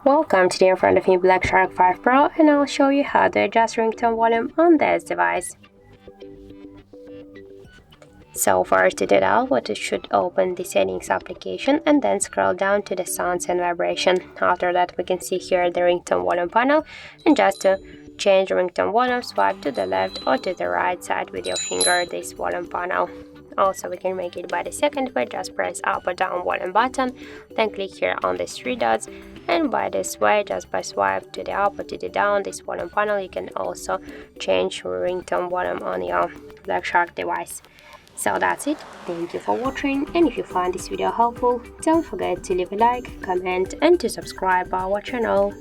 Welcome to the in front of me Black Shark 5 Pro, and I'll show you how to adjust ringtone volume on this device. So first to do that, we should open the settings application and then scroll down to the sounds and vibration. After that we can see here the ringtone volume panel, and just to change ringtone volume, swipe to the left or to the right side with your finger this volume panel. Also we can make it by the second way, just press up or down volume button, then click here on these three dots, and by this way, just by swipe to the up or to the down this volume panel, you can also change ringtone volume on your Black Shark device. So that's it, thank you for watching, and if you find this video helpful, don't forget to leave a like, comment and to subscribe our channel.